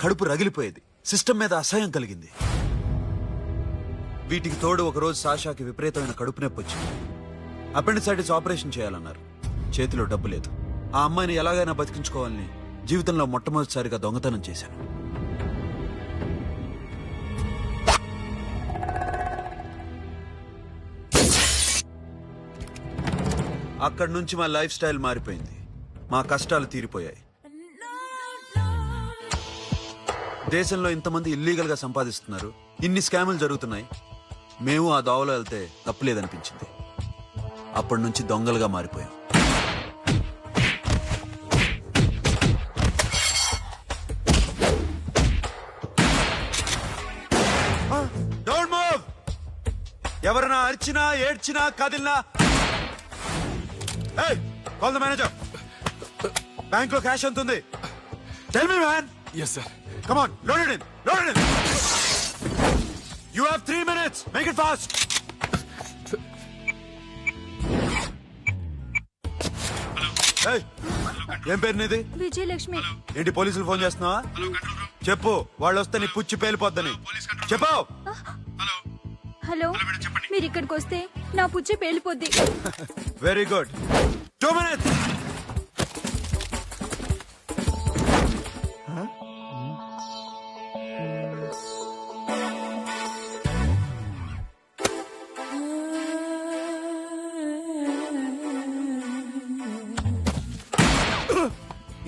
కడుపు రగిలిపోయేది. సిస్టమ్ మీద అసహ్యం కలిగింది. వీటికి తోడు ఒకరోజు సాషాకి విపరీతమైన కడుపు నొప్పి వచ్చింది. అపెండిసైటిస్ ఆపరేషన్ చేయాలన్నారు. చేతిలో డబ్బు లేదు. ఆ అమ్మాయిని ఎలాగైనా బతికించుకోవాలని జీవితంలో మొట్టమొదటిసారిగా దొంగతనం చేశాను. అక్కడి నుంచి మా లైఫ్ స్టైల్ మారిపోయింది. మా కష్టాలు తీరిపోయాయి. దేశంలో ఇంతమంది ఇల్లీగల్ గా సంపాదిస్తున్నారు, ఇన్ని స్కాములు జరుగుతున్నాయి. మేము ఆ దోవలో వెళ్తే తప్పులేదనిపించింది. అప్పటి నుంచి దొంగలుగా మారిపోయాం. Don't move. ఎవరైనా అరిచినా ఏడ్చినా కదిలినా కాల్ ద మేనేజర్. బ్యాంక్ లో క్యాష్ ఎంత ఉంది? Tell me man. Yes, sir. Come on, load it in. Load it in. You have 3 minutes. Make it fast. Hey, ఏం పేరు నీది? విజయలక్ష్మి. ఏంటి పోలీసులు ఫోన్ చేస్తున్నావా? చెప్పు, వాళ్ళు వస్తే నీ పుచ్చి పేలిపోద్దని చెప్పు. హలో, మీరు ఇక్కడికి వస్తే నా పుచ్చి పేలిపోద్ది. Very good. 2 minutes.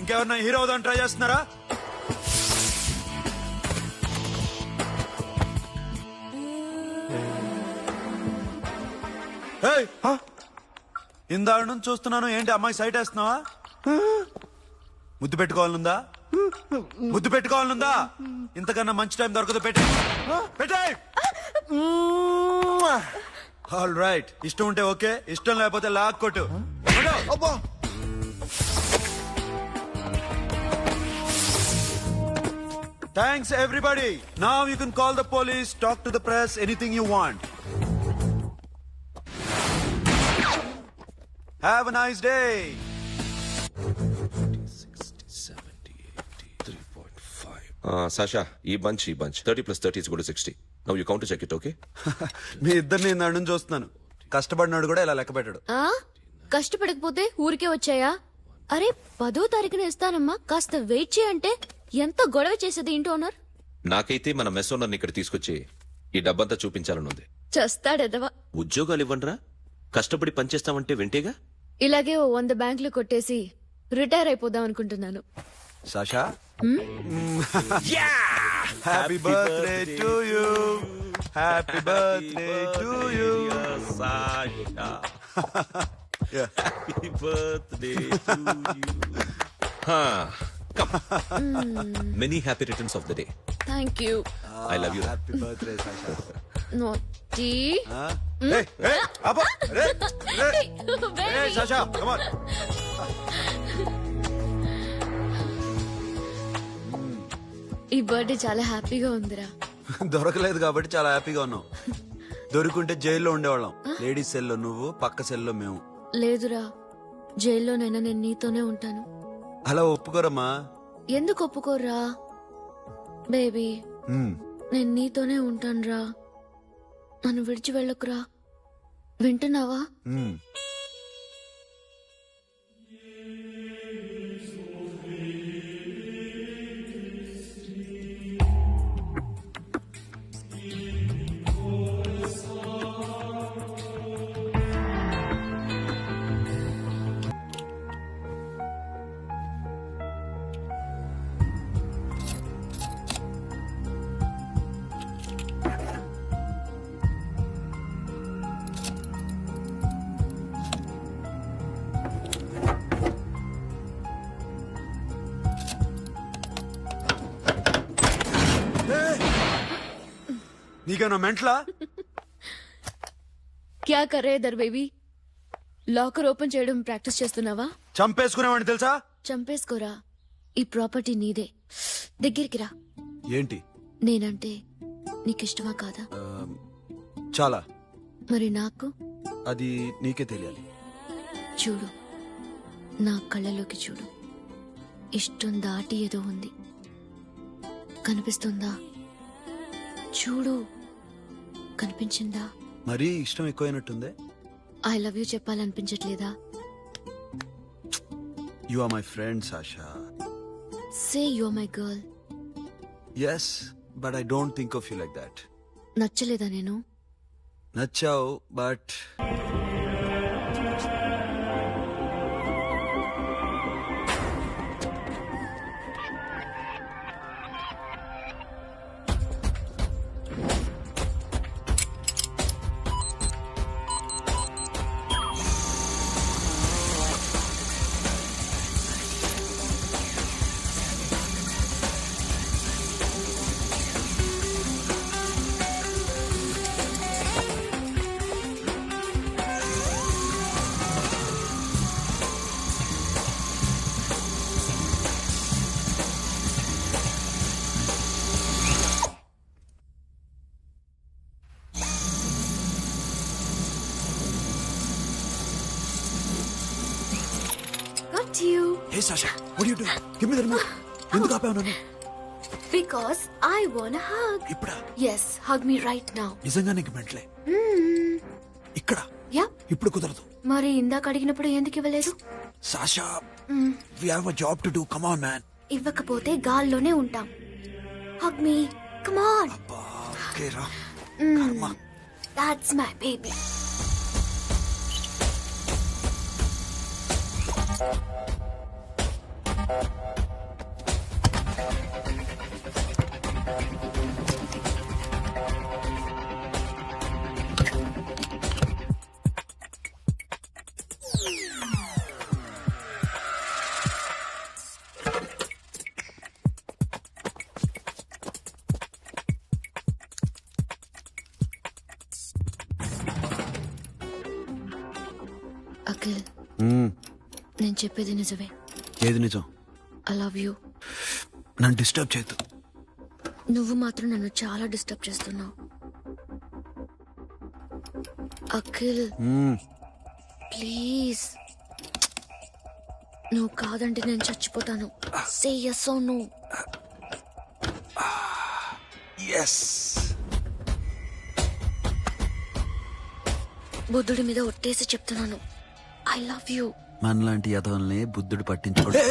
ఇంకెవరన్నా హీరో అవుదాం ట్రై చేస్తున్నారా? ఇందాక నుంచి చూస్తున్నాను. ఏంటి అమ్మాయి సైట్ వేస్తున్నావా? ముద్దు పెట్టుకోవాలనుందా? ముద్దు పెట్టుకోవాలనుందా? ఇంతకన్నా మంచి టైం దొరకదు. పెట్టే. All right. ఇష్టం ఉంటే ఓకే, ఇష్టం లేకపోతే లాక్ కొట్టు. Thanks everybody. Now you can call the police, talk to the press, anything you want. Have a nice day. 60, 70, 80, 3.5. Sasha, ఈ bunch 30 plus 30 is equal to 60. Now you count to check it, okay? మీ ఇద్దరిని నన్ను చూస్తున్నాను. కష్టపడినాడు కూడా ఇలా లెక్క పెట్టాడు. కష్టపడకపోతే ఊరికే వచ్చాయా? అరే 10వ తారీఖున ఇస్తానమ్మా, కాస్త వెయిట్ చేయంటే ఎంత గొడవ చేసేది ఏంటో ఓనర్. నాకైతే మన మెస్ ఓనర్ని ఇక్కడ తీసుకొచ్చి ఈ డబ్బంతా చూపించాలనుంది. చస్తాడెదవా. ఉద్యోగాలు ఇవ్వండిరా, కష్టపడి పనిచేస్తామంటే వింటేగా. ఇలాగే ఓ 100 బ్యాంకులు కొట్టేసి రిటైర్ అయిపోదాం అనుకుంటున్నాను. Sasha, happy birthday to you. Happy birthday to you Sasha. Happy birthday to you. Many happy returns of the day. Thank you. I love you. Happy birthday Sasha. Naughty. అబ్బా, సాషా, come on. ఈ birthday చాలా హ్యాపీగా ఉందిరా. దొరకలేదు కాబట్టి చాలా హ్యాపీగా ఉన్నాం. దొరికింటే జైల్లో ఉండేవాళ్ళం. లేడీస్ సెల్లో నువ్వు, పక్క సెల్లో మేము. లేదురా, జైల్లోనైనా నేను నీతోనే ఉంటాను. అలా ఒప్పుకోరమ్మా. ఎందుకు ఒప్పుకోర్రా బేబీ? నేను నీతోనే ఉంటానురా. నన్ను విడిచి వెళ్ళకురా. వింటున్నావా? నీకేనా మెంట్లా? క్యా కరే దర్ బేబీ? లాకర్ ఓపెన్ చేయడం ప్రాక్టీస్ చేస్తున్నావా? చంపేసుకునేవాడిని తెలుసా? చంపేసుకోరా. ఈ ప్రాపర్టీ నీదే. దగ్గరికి రా. ఏంటి? నేనంటే నీకిష్టమా కాదా? చాలా. మరి నాకు? అది నీకే తెలియాలి. చూడు, నా కళ్ళలోకి చూడు. ఇష్టం దాటి ఏదో ఉంది. కనిపిస్తుందా? చూడు, కనిపించిందా? మరీ ఇష్టం ఎక్కువైనట్టుందే. ఐ లవ్ యూ చెప్పాలనిపించట్లేదా? You are my friend Sasha. Say you are my girl. Yes, but I don't think of you like that. నచ్చలేదా నేను? నచ్చావు, but Got you. Hey Sasha, what are you doing? Give me the remote. ఎందుకు ఆపావు నన్ను? Because I want a hug. ఇప్పుడా? Yes, hug me right now. నిజంగా నీకు మెంటలే? ఇక్కడ Yeah. ఇప్పుడు కుదరదు. మరి ఇందాక అడిగినప్పుడు ఎందుకు ఇవ్వలేదు? Sasha, we have a job to do. Come on, man. ఇవ్వకపోతే గాల్లోనే ఉంటాం. Hug me. Come on. అబ్బా, ఓకే రా. కర్మ. That's my baby. అఖిల్, నేను చెప్పేది నిజమే. ఏది నిజం? I love you. నన్ను డిస్టర్బ్ చేయొద్దు. నువ్వు మాత్రం నన్ను చాలా డిస్టర్బ్ చేస్తున్నావు. అఖిల్, ప్లీజ్. నువ్వు కాదంటే నేను చచ్చిపోతాను. సే yes or no. ఎస్. బుద్ధుడి మీద ఒట్టేసి చెప్తున్నాను. I love you. మనలాంటి యథవల్ని బుద్ధుడు పట్టించుకోడు.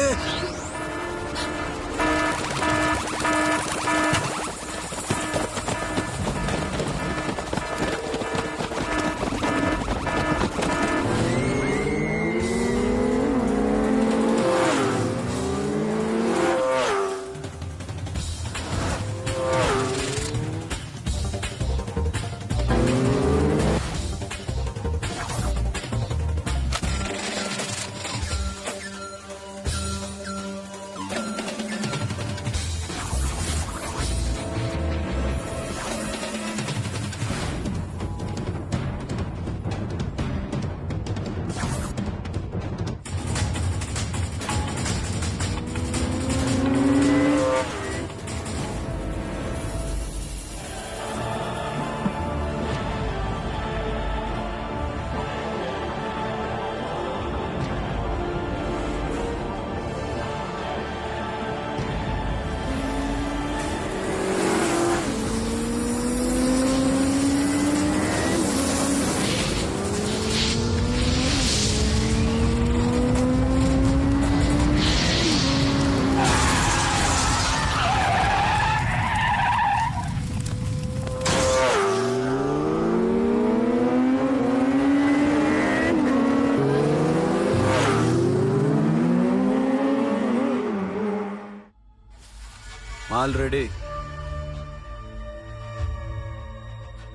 ఆల్రెడీ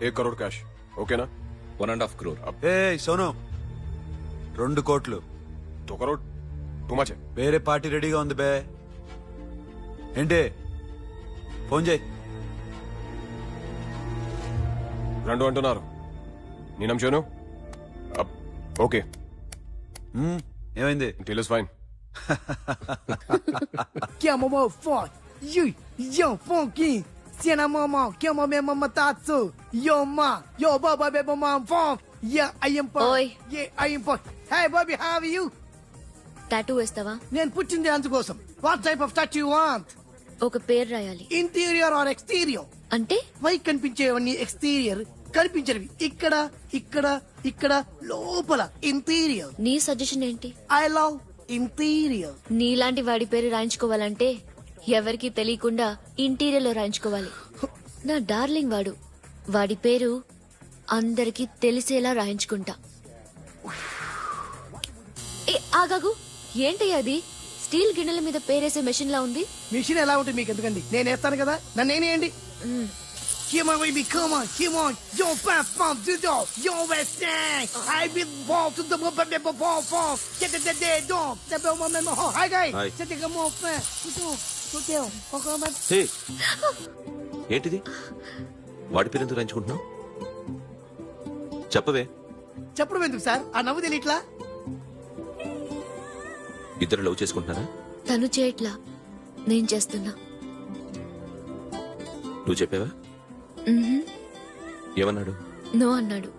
1 करोड़ कैश ओके ना 1.5 crore. ఏ సోను, 2 కోట్లు. 2 करोड़ टू मच है. వేరే పార్టీ రెడీగా ఉంది బే. ఏంటి? ఫోన్ చేయి. 2 అంటున్నారు. నీ నమ్మును ఓకే. ఏమైంది? Deal is fine. Que é mamão forte, yo funky, se na mamão, que é mamãe mamataço, yo ma, yo baba beba mam funk, yeah I am po, Oi. yeah I am po. Hey Bobby, how are you? Tattoo వేస్తావా? నేను పుట్టింది అందుకోసం. What type of tattoo you want? ఒక పేరు రాయాలి. Interior or exterior? అంటే పై కనిపించేవన్నీ exterior, కనిపించేవి ఇక్కడ ఇక్కడ ఇక్కడ లోపల ఇంటీరియర్. నీ సజెషన్ ఏంటి? I love interior. నీలాంటి వాడి పేరు రాయించుకోవాలంటే ఎవరికి తెలియకుండా ఇంటీరియర్ లో రాయించుకోవాలి. నా డార్లింగ్ వాడు, వాడి పేరు అందరికి తెలిసేలా రాయించుకుంటా. ఏ ఆగాగు, ఏంటయ్యా అది? స్టీల్ గిన్నెల మీద పేరేసే మెషిన్ లా ఉంది. మిషన్ ఎలా ఉంటుంది మీకు ఎందుకండి, నేను వేస్తాను కదా, నన్ను నేనేయండి. Come on, baby, come on, come on. Yo, fast, fast, do do. Yo, West End. I will walk to the ball. Get the dog. The bell, my man. Hi, guys. Hi. Set the come on, fast. Go down. Come on. హే, ఏంటిది? వాడి పేరు ఎందుకు రాయించుకుంటున్నావు? చెప్పవే. చెప్పడం ఎందుకు sir, ఆ నవ్వు తెలియట్లా? ఇద్దరు లవ్ చేసుకుంటున్నారా? తను చేయట్లా, నేను చేస్తున్నా. నువ్వు చెప్పావా? ఏమన్నాడు? నో అన్నాడు.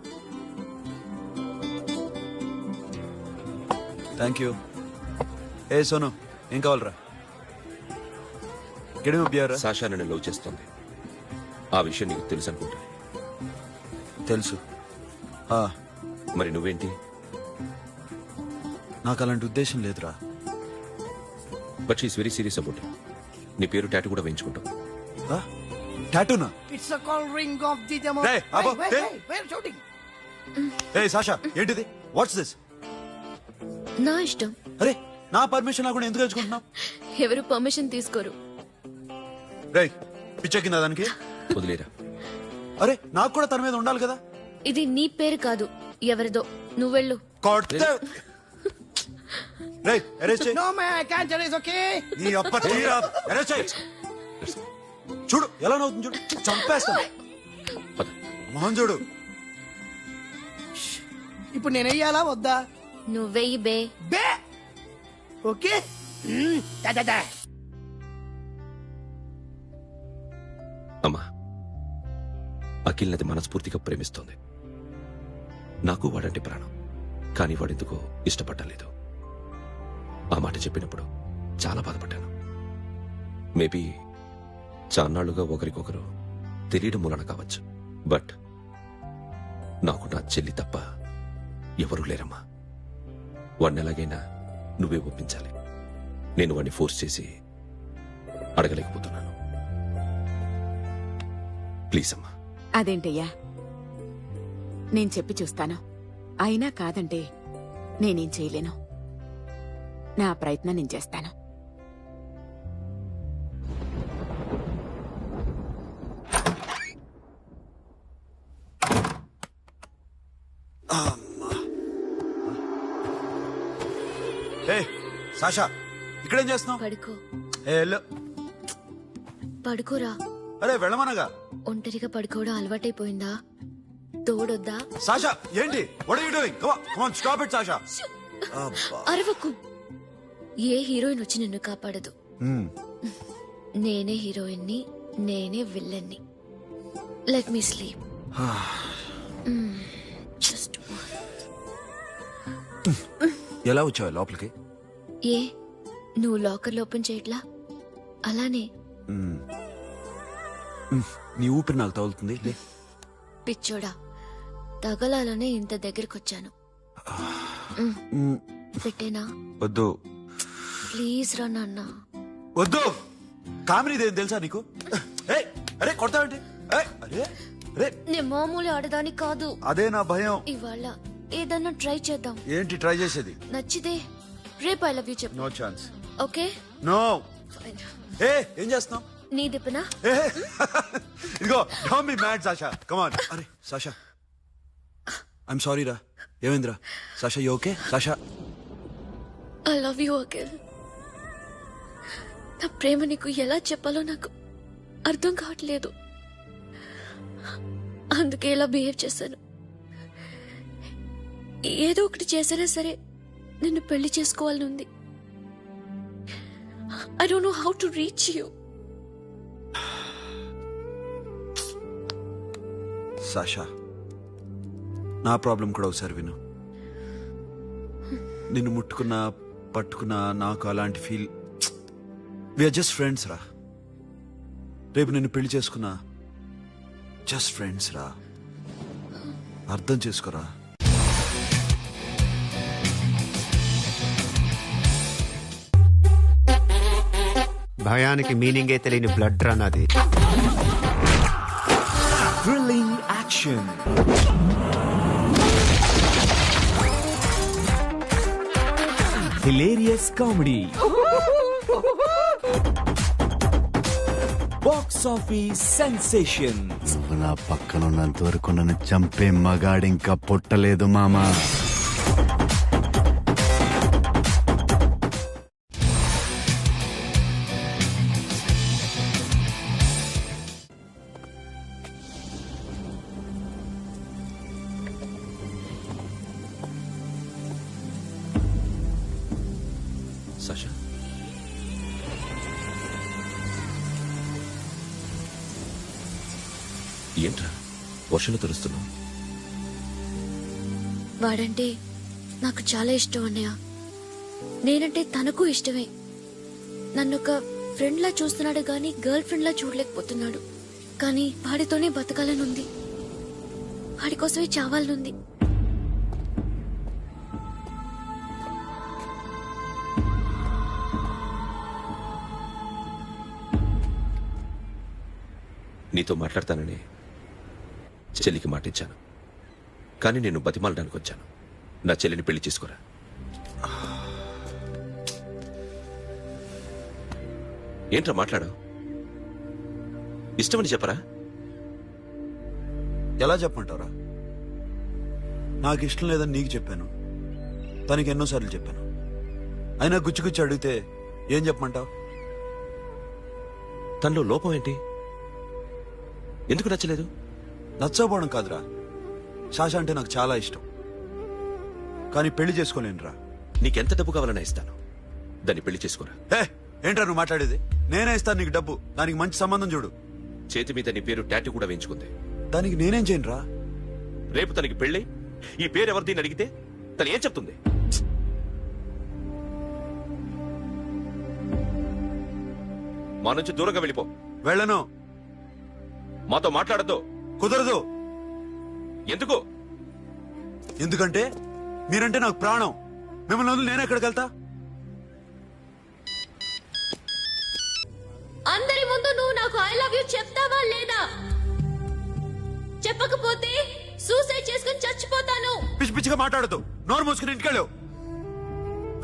Thank you. ఏ సోను, ఏం కావాలరా? గిడమ బియరా? సాషా నన్ను లవ్ చేస్తోంది. ఆ విషయం నీకు తెలుసు అనుకుంటా. తెలుసు. మరి నువ్వేంటి? నాకు అలాంటి ఉద్దేశం లేదురా. But she's very serious about it. నీ పేరు టాటూ కూడా వేయించుకుంటాం. టాటూనా? It's a call ring of the demo. Hey, Abba, hey. We're shooting. A Sasha, ఏంటిది? What's this? నా ఇష్టం. అరే, నా పర్మిషన్ లేకుండా ఎందుకు తెచ్చుకుంటున్నావు? ఎవరు పర్మిషన్ తీసుకోరు. రేయ్, పిచ్చెక్కిందా దానికి? వదిలేరా. అరే, నాకు కూడా తన మీద ఉండాలి కదా. ఇది నీ పేరు కాదు, ఎవరిదో. నువ్వెళ్ళు. కొడితే రేయ్, అరెస్ట్ చేయి. No, man, I can't tell it's okay. నీ అప్ప తీరా. అరెస్ట్ చేయి. చూడు ఎలా నవ్వుతుంది, చూడు. చంపేస్తాను. పద. మొహం చూడు. ఇప్పుడు నేను వెయ్యాలా వద్దా? నువ్వెయ్యి బే. బే ఓకే. Da. అమ్మా, అఖిల్ నది మనస్ఫూర్తిగా ప్రేమిస్తోంది. నాకు వాడంటే ప్రాణం, కానీ వాడెందుకో ఇష్టపడలేదు. ఆ మాట చెప్పినప్పుడు చాలా బాధపడ్డాను. మేబీ చాన్నాళ్లుగా ఒకరికొకరు తెలియడం మూలన కావచ్చు. బట్ నాకు నా చెల్లి తప్ప ఎవరూ లేరమ్మా. వాడిని ఎలాగైనా నువ్వే ఒప్పించాలి. నేను వాడిని ఫోర్స్ చేసి అడగలేకపోతున్నాను. ప్లీజ్ అమ్మా. అదేంటయ్యా, నేను చెప్పి చూస్తాను. అయినా కాదంటే నేనేం చేయలేను. నా ప్రయత్నం నేను చేస్తాను. ఏ సాషా, ఇక్కడేం చేస్తున్నావు? పడుకో. పడుకోరా. అరే వెళ్ళమనగా. ఒంటరిగా పడుకోవడం అలవాటైపోయిందా? తోడొద్దా? సాషా, ఏంటి? What are you doing? Come on, stop it Sasha. అరవకు. ఏ హీరోయిన్ వచ్చి నిన్ను కాపాడదు. నేనే హీరోయిన్ని, నేనే విల్లన్ని. Let me sleep. జస్ట్ ఎలా వచ్చావు లోపలికి? ఏ, నువ్వు లాకర్లో ఓపెన్ చేయట్లా? అలానే. నీ ఊపిరి నాకు తగులుతుంది. లే. పిచ్చోడా, తగలాలనే ఇంత దగ్గరకొచ్చాను. పెట్టేనా? వద్దు. ప్లీజ్ రా నాన్న. వద్దు. కామినీదేం తెలుసా నీకు? అరే కొడతావేంటి? అరే అరే, నేను మామూలు ఆడదాని కాదు. అదే నా భయం. ఇవాళ ఏదన్నా ట్రై చేద్దాం. ఏంటి ట్రై చేసేది? నచ్చితే రేపు ఐ లవ్ యూ చెప్పు. No chance. ఓకే. నో. ఏం చేస్తున్నావు? నీ దిప్పనా? ఇదిగో, don't be mad Sasha. Come on. అరే సాషా, ఐఎమ్ సారీ రా. ఏమైందిరా? Sasha, you okay? Sasha, I love you Akhil. నా ప్రేమ నీకు ఎలా చెప్పాలో నాకు అర్థం కావట్లేదు. అందుకే ఇలా బిహేవ్ చేశాను. ఏదో ఒకటి చేసినా సరే నిన్ను పెళ్లి చేసుకోవాలని ఉంది. I don't know how to reach you. Sasha, నా ప్రాబ్లం కూడా ఒకసారి విను. నిన్ను ముట్టుకున్నా పట్టుకున్నా నాకు అలాంటి ఫీల్. వీఆర్ జస్ట్ ఫ్రెండ్స్ రా. రేపు నిన్ను పెళ్లి చేసుకున్నా జస్ట్ ఫ్రెండ్స్ రా, అర్థం చేసుకోరా. భయానికి మీనింగే తెలియని బ్లడ్ రన్ అది. Thrilling action, hilarious comedy, box office sensation. నా పక్కనున్నంత వరకు నన్ను చంపే మగాడింకా పుట్టలేదు మామా. సాషా, ఏంట్రా వర్షంలో తెలుస్తున్నావు? వాడంటే నాకు చాలా ఇష్టం అన్నయ్య. నేనంటే తనకు ఇష్టమే. నన్ను ఒక ఫ్రెండ్ లా చూస్తున్నాడు గాని గర్ల్ ఫ్రెండ్ లా చూడలేకపోతున్నాడు. కానీ వాడితోనే బతకాలనుంది, వాడి కోసమే చావాలనుంది. నీతో మాట్లాడతానని చెల్లికి మాటిచ్చాను, కానీ నేను బతిమాలడానికి వచ్చాను. నా చెల్లిని పెళ్లి చేసుకోరా. ఏంట్రా మాట్లాడు? ఇష్టమని చెప్పరా? ఎలా చెప్పమంటారా? నాకు ఇష్టం లేదని నీకు చెప్పాను, తనకి ఎన్నోసార్లు చెప్పాను. అయినా గుచ్చి అడిగితే ఏం చెప్పమంటావు? తనలో లోపం ఏంటి? ఎందుకు నచ్చలేదు? నచ్చకపోవడం కాదురా, శాష అంటే నాకు చాలా ఇష్టం, కానీ పెళ్లి చేసుకోలేనురా. నీకెంత డబ్బు కావాలన్నా ఇస్తాను, దాన్ని పెళ్లి చేసుకోరా. ఏంట్రా నువ్వు మాట్లాడేది? నేనే ఇస్తాను నీకు డబ్బు, దానికి మంచి సంబంధం చూడు. చేతి మీద నీ పేరు టాటూ కూడా వేయించుకుంది. దానికి నేనేం చేయనురా? రేపు తనకి పెళ్ళి ఈ పేరు ఎవరిది అడిగితే తను ఏం చెప్తుంది? మా నుంచి దూరంగా వెళ్ళిపో. వెళ్ళను. మాతో మాట్లాడద్దు. కుదరదు. ఎందుకు? ఎందుకంటే మీరంటే నాకు ప్రాణం. మిమ్మల్ని వదిలి నేను ఎక్కడికి వెళ్తా? అందరి ముందు నువ్వు నాకు ఐ లవ్ యూ చెప్తావా లేదా? చెప్పకపోతే సూసైడ్ చేసుకుని చచ్చిపోతాను. పిచ్చి పిచ్చిగా మాట్లాడదు. నోరు మూసుకుని ఇంటికెళ్ళు.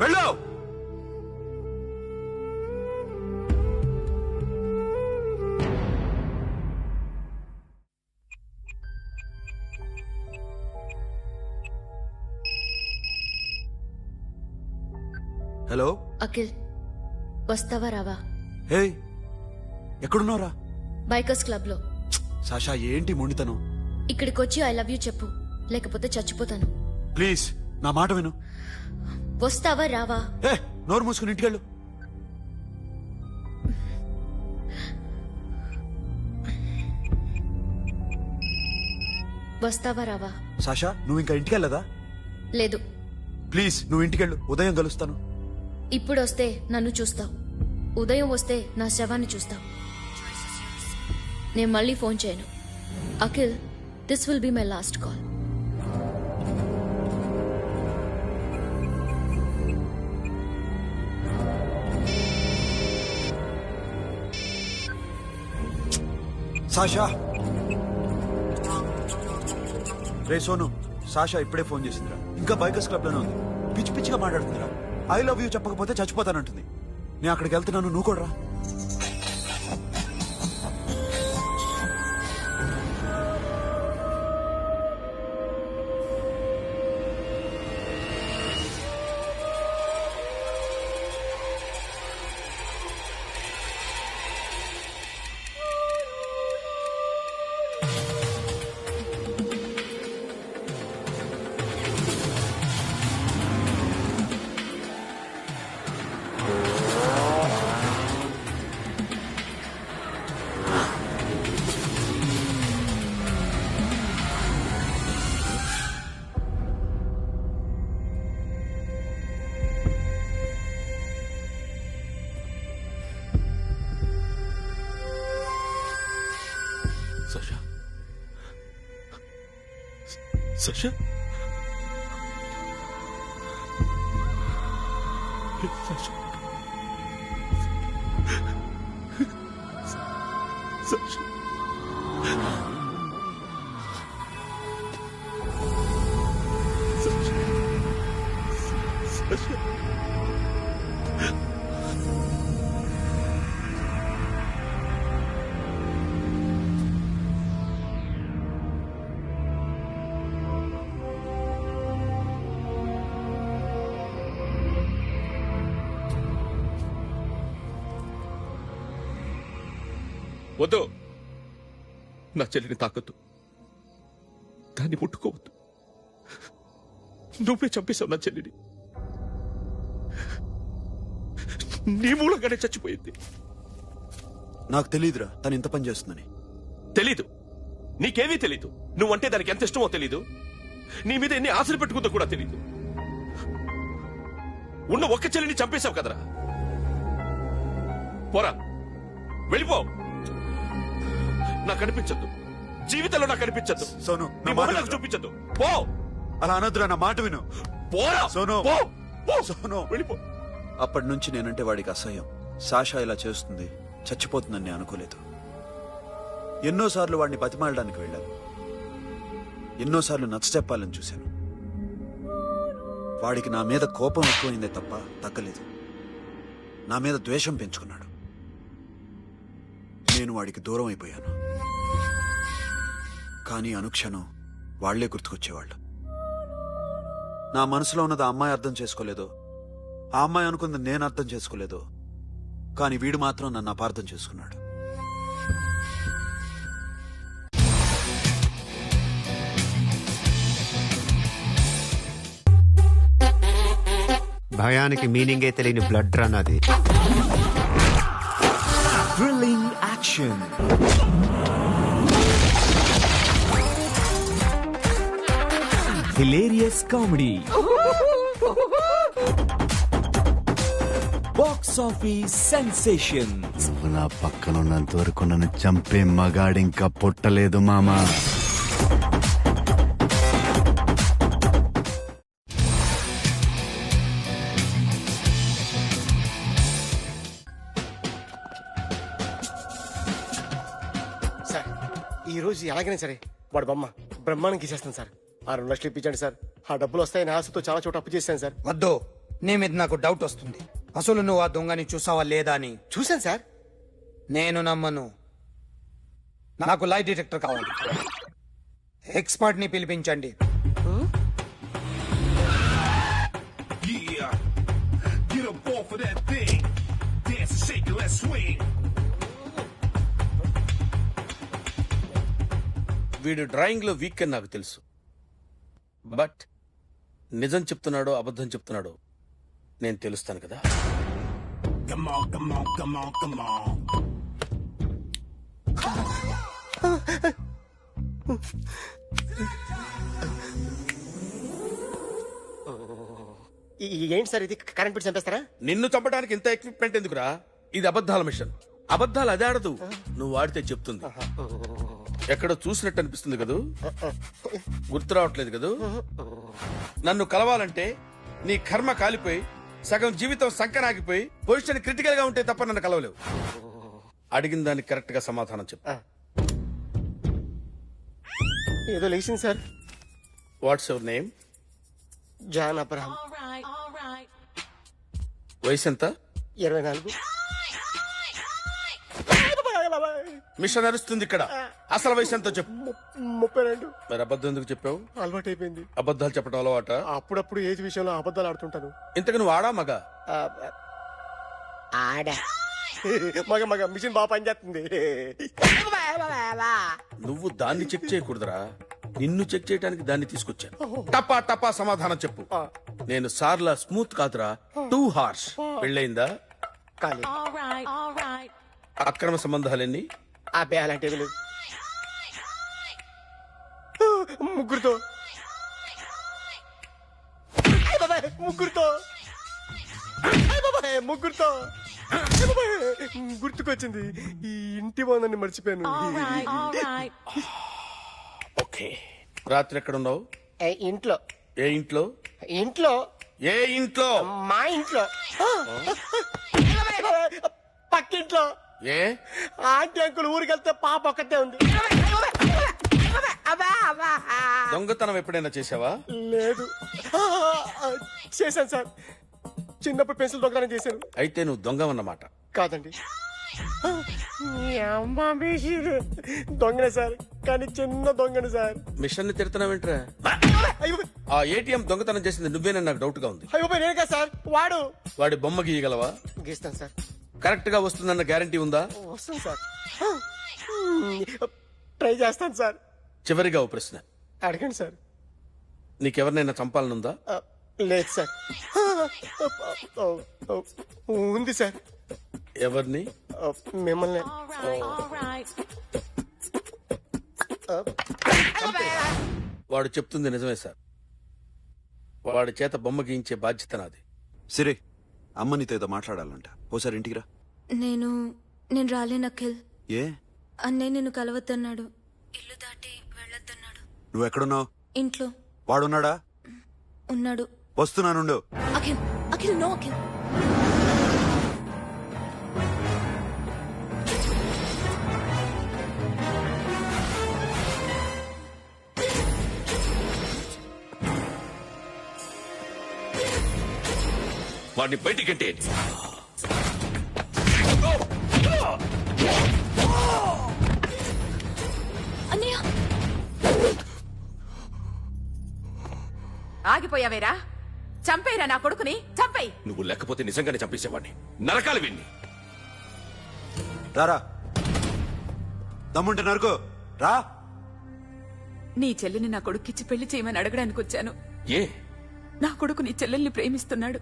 వెళ్ళు. హలో అఖిల్, వస్తావా రావా? హే, ఎక్కడున్నావురా? బైకర్స్ క్లబ్ లో. సాషా, ఏంటి మొండితనం? ఇక్కడికి వచ్చి ఐ లవ్ యూ చెప్పు, లేకపోతే చచ్చిపోతాను. ప్లీజ్ నా మాట విను. వస్తావా రావా? ఏ, నోరు మూసుకుని ఇంటికెళ్ళు. వస్తావా రావా? సాషా, నువ్వు ఇంకా ఇంటికెళ్ళదా? లేదు. ప్లీజ్ నువ్వు ఇంటికెళ్ళు, ఉదయం కలుస్తాను. ఇప్పుడు వస్తే నన్ను చూస్తావు, ఉదయం వస్తే నా శవాన్ని చూస్తావు. నేను మళ్ళీ ఫోన్ చేయను. Akhil, this will be my last call. Sasha. Ray Sonu, Sasha ఇప్పుడే ఫోన్ చేసిందిరా. ఇంకా బైకర్స్ క్లబ్ లోనే ఉంది. పిచ్చి పిచ్చిగా మాట్లాడుతుందిరా. ఐ లవ్ యూ చెప్పకపోతే చచ్చిపోతానంటుంది. నేను అక్కడికి వెళ్తున్నాను, నువ్వు కూడా రా. Sasha. Sasha. Sasha. Sasha. Sasha. వద్దు, నా చెల్లిని తాకొద్దు, దాన్ని ముట్టుకోవద్దు. నువ్వే చంపేశావు నా చెల్లిని. నీ మూలంగానే చచ్చిపోయింది. నాకు తెలియదురా తను ఇంత పని చేస్తుందని. తెలీదు, నీకేమీ తెలీదు. నువ్వంటే దానికి ఎంత ఇష్టమో తెలీదు. నీ మీద ఎన్ని ఆశలు పెట్టుకుందో కూడా తెలీదు. ఉన్న ఒక్క చెల్లిని చంపేశావు కదరా. పోరా, వెళ్ళిపో. నాకు కనిపించద్దు, జీవితంలో నాకు కనిపించద్దు. సోను, నీ మొహం నాకు చూపించద్దు. పో. అలా అనొద్దురా, నా మాట విను. పోరా సోను. పో. పో. సోను, వెళ్ళిపో. అప్పటి నుంచి నేనంటే వాడికి అసహ్యం. సాషా ఇలా చేస్తుంది, చచ్చిపోతుందని నేను అనుకోలేదు. ఎన్నోసార్లు వాడిని బతిమాలడానికి వెళ్ళాను, ఎన్నోసార్లు నచ్చచెప్పాలని చూశాను. వాడికి నా మీద కోపం ఎక్కువైందే తప్ప తగ్గలేదు. నా మీద ద్వేషం పెంచుకున్నాడు. నేను వాడికి దూరం అయిపోయాను. కానీ అనుక్షణం వాళ్లే గుర్తుకొచ్చేవాళ్ళు. నా మనసులో ఉన్నది ఆ అమ్మాయి అర్థం చేసుకోలేదో, ఆ అమ్మాయి అనుకుంది నేను అర్థం చేసుకోలేదో, కానీ వీడు మాత్రం నన్ను అపార్థం చేసుకున్నాడు. భయానికి మీనింగే తెలియని బ్లడ్ రన్ అది. Thrilling action. Hilarious comedy. Box office sensations. నువ్వు నా పక్కన ఉన్నంత వరకు నన్ను చంపే మగాడింకా పుట్టలేదు మామా. సార్, ఈ రోజు ఎలాగైనా సరే వాడు బొమ్మ బ్రహ్మాండం గీసేస్తాను సార్. 6 లక్షలు ఇప్పించండి సార్. ఆ డబ్బులు వస్తాయని ఆశతో చాలా చోట అప్పు చేశాను సార్. వద్దు, నీ మీద నాకు డౌట్ వస్తుంది. అసలు నువ్వు ఆ దొంగని చూసావా లేదా అని. చూశాను సార్. నేను నమ్మను. నాకు లై డిటెక్టర్ కావాలి. ఎక్స్పర్ట్ ని పిలిపించండి. వీడు డ్రాయింగ్ లో వీక్ అని నాకు తెలుసు, బట్ నిజం చెప్తున్నాడో అబద్ధం చెప్తున్నాడో నేను తెలుస్తాను కదా. ఏంటి సార్ ఇది, కరెంట్ బిల్ చంపేస్తారా? నిన్ను చంపడానికి ఇంత ఎక్విప్మెంట్ ఎందుకురా? ఇది అబద్ధాల మిషన్. అబద్ధాలు అదే ఆడదు, నువ్వు వాడితే చెప్తుంది. ఎక్కడో చూసినట్టు అనిపిస్తుంది కదూ, గుర్తు రావట్లేదు కదూ. నన్ను కలవాలంటే నీ కర్మ కాలిపోయి సగం జీవితం సంకనాగిపోయి పొజిషన్ క్రిటికల్ గా ఉంటే తప్ప నన్ను కలవలేవు. అడిగిన దానికి కరెక్ట్ గా సమాధానం చెప్పు. ఏదో లేచింది sir. What's your name? John Abraham. వయసు ఎంత? 24. మిషన్ నడుస్తుంది ఇక్కడ. అసలు వయసు ఎంతో చెప్పు. 32. మరి అబద్ధం ఎందుకు చెప్పావు? అలవాటు అయిపోయింది. అబద్ధాలు చెప్పడం అలవాట? అప్పుడప్పుడు ఏజ్ విషయంలో అబద్ధాలు ఆడుతుంటాను. ఇంతకు నువ్వు ఆడా మగ? ఆడా. మగ మిషన్ బాగా పనిచేస్తుంది. నువ్వు దాన్ని చెక్ చేయకూడదురా, నిన్ను చెక్ చేయడానికి దాన్ని తీసుకొచ్చాను. టపా టపా సమాధానం చెప్పు. నేను సార్లా స్మూత్ కాదురా, టూ హార్ష్. పెళ్ళయిందా? అక్రమ సంబంధాలెన్ని? అబ్బే అలాంటివి లేవు. ముగ్గురుతో. ముగ్గురుతో. గుర్తుకొచ్చింది, ఈ ఇంటి బాగుందని మర్చిపోయాను. ఓకే, రాత్రి ఎక్కడ ఉన్నావు? ఇంట్లో. ఏ ఇంట్లో? ఇంట్లో. ఏ ఇంట్లో? మా ఇంట్లో. పక్కింట్లో. ఏ ఆంటీ అంకుల్ ఊరికి వెళ్తే పాప ఒక్కతే ఉంది. దొంగతనం ఎప్పుడైనా చేసావా? లేదు. చేశాను సార్, చిన్నప్పుడు పెన్సిల్ దొంగతనం చేశాను. అయితే నువ్వు దొంగవన్నమాట. కాదండి, దొంగనే సార్, కానీ చిన్న దొంగని సార్. మిషన్ ని తిడుతున్నావేంట్రా? అయ్యో ఆ ఏటీఎం దొంగతనం చేసింది నువ్వేనని నాకు డౌట్ గా ఉంది. అయ్యో నేనే కదా సార్, వాడు. వాడి బొమ్మ గీయగలవా? గీస్తాను సార్. కరెక్ట్ గా వస్తుందన్న గ్యారంటీ ఉందా? వస్తాను సార్, ట్రై చేస్తాను సార్. చివరిగా ఓ ప్రశ్న అడగండి సార్. నీకెవరినైనా చంపాలనుందా? లేదు సార్. ఉంది సార్. ఎవరిని? మిమ్మల్ని. వాడు చెప్తుంది నిజమే సార్. వాడి చేత బొమ్మ గీయించే బాధ్యత నాది. సిరి, అమ్మ నీతో ఏదో మాట్లాడాలంట, ఓసారి ఇంటికి రా. నేను రాలేను అఖిల్. ఏ? అన్నయ్య నిన్ను కలవద్దన్నాడు, ఇల్లు దాటి వెళ్ళొద్దన్నాడు. నువ్వు ఎక్కడున్నావు? ఇంట్లో. వాడున్నాడా? ఉన్నాడు. వస్తున్నానుండు. అఖిల్, అఖిల్, నో అఖిల్. వాడిని బయటికంటే అన్నయ్య. ఆగిపోయావేరా? చంపేరా నా కొడుకుని, చంపేయ్. నువ్వు లేకపోతే నిజంగానే చంపేసేవాడిని. నరకాలు విన్ని. రారా, దమ్ముంటే నరుకు రా. నీ చెల్లిని నా కొడుక్కిచ్చి పెళ్లి చేయమని అడగడానికి వచ్చాను. ఏ? నా కొడుకు నీ చెల్లెల్ని ప్రేమిస్తున్నాడు.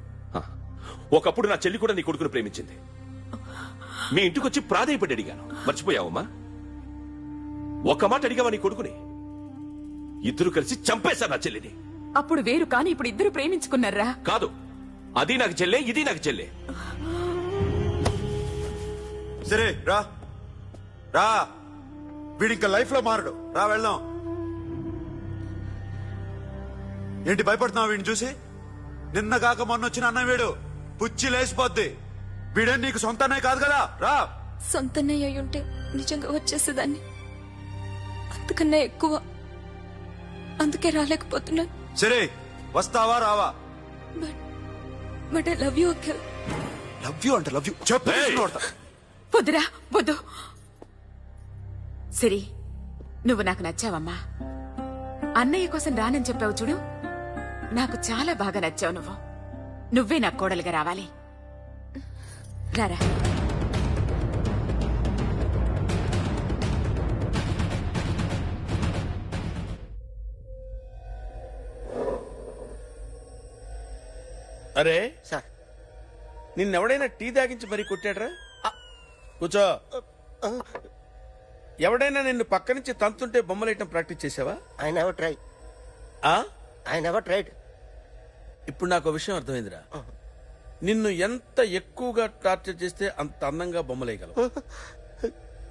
ఒకప్పుడు నా చెల్లి కూడా నీ కొడుకును ప్రేమించింది. మీ ఇంటికొచ్చి ప్రాధేయపడి అడిగాను, మర్చిపోయావమ్మా? ఒక మాట అడిగావా నీ కొడుకుని? ఇద్దరు కలిసి చంపేశారు నా చెల్లిని. అప్పుడు వేరు, కానీ ఇప్పుడు ఇద్దరు ప్రేమించుకున్నారా? కాదు, అది నాకు చెల్లె, ఇది నాకు చెల్లె. సరే రా రా, వీడి ఇంకా లైఫ్ లో మారడు. రా వెళ్దాం. ఏంటి భయపడుతున్నావు వీడిని చూసి? నిన్న కాక మొన్న వచ్చిన అన్న వీడు పుచ్చి లేసిపోద్ది. వీడే నీకు సొంత అన్నయ్య కాదు కదా. రా. సొంతన్నయ్య అయి ఉంటే నిజంగా వచ్చేసేదాన్ని, అంతకన్నా ఎక్కువ. అందుకే రాలేకపోతున్నాను. సరే, వస్తావా రావా? But I love you Akhil. Love you అంటే లవ్ యూ చెప్పు. వద్దురా, వద్దు. సిరి, నువ్వు నాకు నచ్చావమ్మా. అన్నయ్య కోసం రానని చెప్పావు చూడు, నాకు చాలా బాగా నచ్చావు నువ్వు. నువ్వే నాకు కోడలుగా రావాలి. రారా. అరే సార్, నిన్నెవడైనా టీ తాగించి మరీ కొట్టాడ్రా? కూర్చో. ఎవడైనా నిన్ను పక్క నుంచి తంతుంటే బొమ్మలేయటం ప్రాక్టీస్ చేసావా? I never try. I never tried. ఇప్పుడు నాకు ఒక విషయం అర్థమైందిరా. నిన్ను ఎంత ఎక్కువగా టార్చర్ చేస్తే అంత అందంగా బొమ్మలేయగలవు.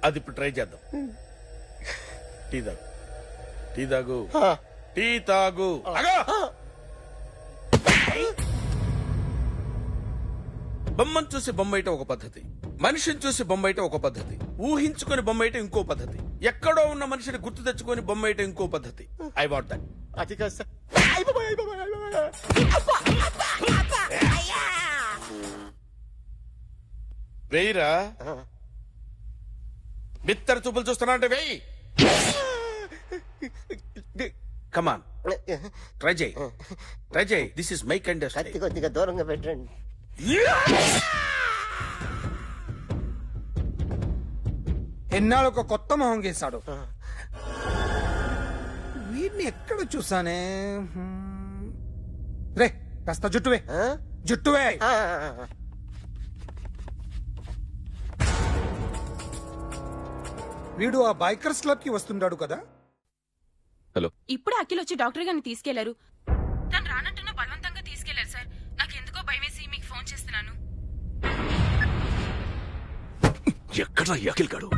అది ఇప్పుడు ట్రై చేద్దాం. టీ తాగు, టీ తాగు, టీ తాగు. బొమ్మను చూసి బొమ్మయటం ఒక పద్ధతి, మనిషిని చూసి బొమ్మయటం ఒక పద్ధతి, ఊహించుకొని బొమ్మయటం ఇంకో పద్ధతి, ఎక్కడో ఉన్న మనిషిని గుర్తు తెచ్చుకొని బొమ్మయటం ఇంకో పద్ధతి. I want that. అది కాదు సార్. వెయ్యిరా. బిత్తర చూపులు చూస్తున్నా అంటే వెయ్యి. కమాన్, ట్రై చేయి, ట్రై చేయి. This is my kind of style. కొద్దిగా దూరంగా పెట్టండి. ఎన్నాళ్ళు ఒక కొత్త మొహం గీశాడు. వీడిని ఎక్కడ చూసానే? రే, కాస్త జుట్టువే, జుట్టువే. వీడు ఆ బైకర్స్ క్లబ్ కి వస్తుంటాడు కదా. హలో, ఇప్పుడు అఖిల్ వచ్చి డాక్టర్ గారిని తీసుకెళ్లారు. తను రానంటున్న బలవంతంగా తీసుకెళ్లారు సార్. నాకు ఎందుకో భయం వేసి మీకు ఫోన్ చేస్తున్నాను. ఎక్కడా అఖిల్ గాడు